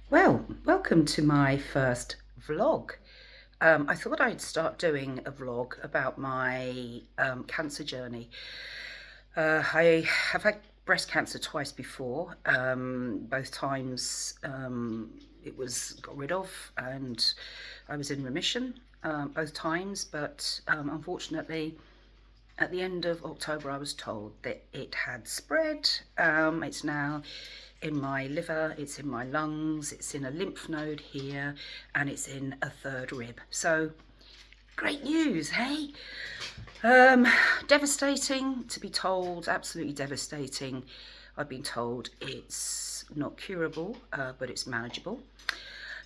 Well, welcome to my first vlog. I thought I'd start doing a vlog about my cancer journey. I have had breast cancer twice before. Both times it was got rid of and I was in remission both times, but unfortunately at the end of October I was told that it had spread. It's now in my liver, it's in my lungs, it's in a lymph node here, and it's in a third rib. So great news, hey? Devastating to be told, absolutely devastating. I've been told it's not curable, but it's manageable.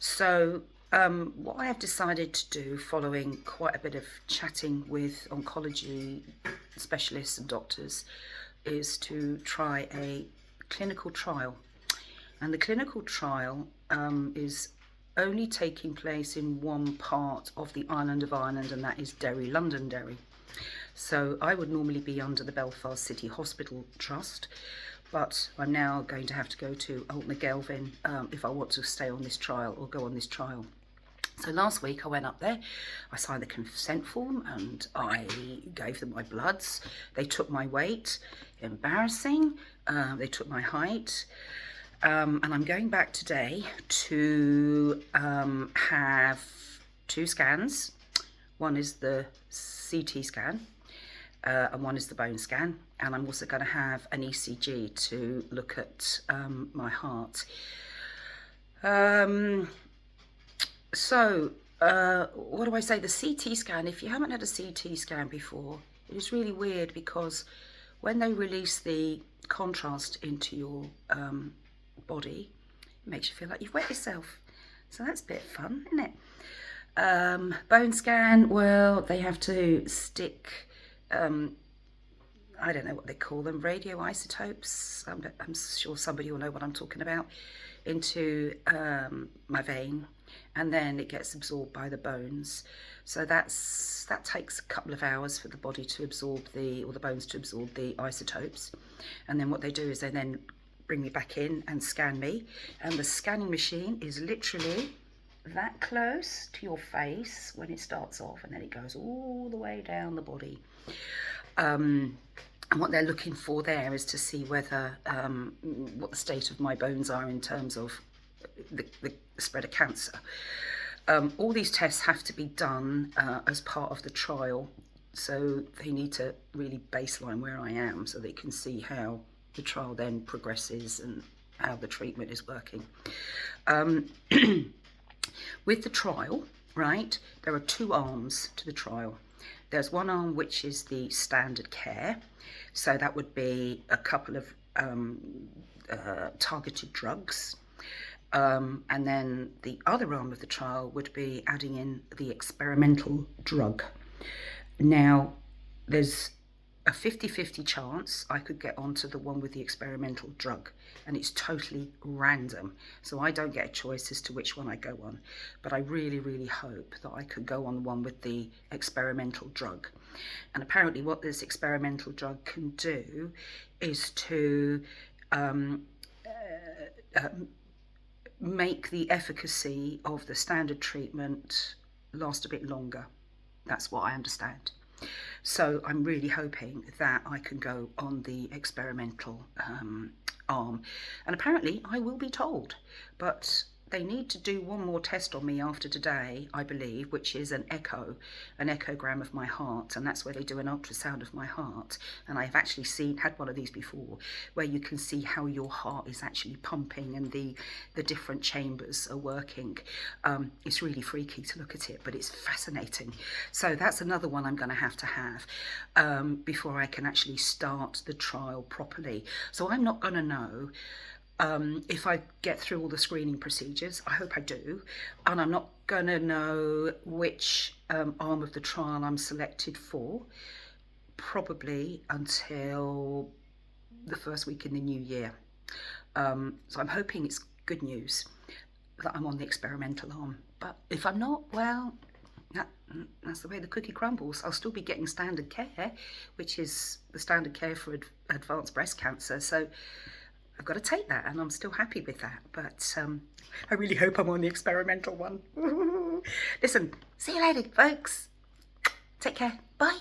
So what I have decided to do, following quite a bit of chatting with oncology specialists and doctors, is to try a clinical trial. And the clinical trial is only taking place in one part of the island of Ireland, and that is Derry, Londonderry. So I would normally be under the Belfast City Hospital Trust, but I'm now going to have to go to Altnagelvin if I want to stay on this trial or go on this trial. So last week I went up there, I signed the consent form and I gave them my bloods. They took my weight, embarrassing, they took my height. And I'm going back today to have two scans. One is the CT scan and one is the bone scan. And I'm also going to have an ECG to look at my heart. What do I say? The CT scan, if you haven't had a CT scan before, it is really weird because when they release the contrast into your body, it makes you feel like you've wet yourself. So that's a bit fun, isn't it? Bone scan, well, they have to stick, I don't know what they call them, radioisotopes, I'm sure somebody will know what I'm talking about, into my vein, and then it gets absorbed by the bones. So that takes a couple of hours for the body to absorb the bones to absorb the isotopes. And then what they do is they then bring me back in and scan me, and the scanning machine is literally that close to your face when it starts off, and then it goes all the way down the body. And what they're looking for there is to see whether what the state of my bones are in terms of the spread of cancer. All these tests have to be done as part of the trial, so they need to really baseline where I am so they can see how the trial then progresses and how the treatment is working. With the trial, right, there are two arms to the trial. There's one arm which is the standard care, so that would be a couple of targeted drugs, and then the other arm of the trial would be adding in the experimental drug. Now, there's a 50-50 chance I could get onto the one with the experimental drug, and it's totally random, so I don't get a choice as to which one I go on, but I really hope that I could go on the one with the experimental drug. And apparently what this experimental drug can do is to make the efficacy of the standard treatment last a bit longer. That's what I understand. So I'm really hoping that I can go on the experimental arm. And apparently I will be told, but they need to do one more test on me after today, I believe, which is an echogram of my heart, and that's where they do an ultrasound of my heart. And I've actually had one of these before, where you can see how your heart is actually pumping and the different chambers are working. It's really freaky to look at it, but it's fascinating. So that's another one I'm going to have before I can actually start the trial properly. So I'm not going to know if I get through all the screening procedures. I hope I do, and I'm not going to know which arm of the trial I'm selected for, probably until the first week in the new year. So I'm hoping it's good news that I'm on the experimental arm, but if I'm not, well, that's the way the cookie crumbles. I'll still be getting standard care, which is the standard care for advanced breast cancer. So I've got to take that, and I'm still happy with that. But I really hope I'm on the experimental one. Listen, see you later, folks. Take care. Bye.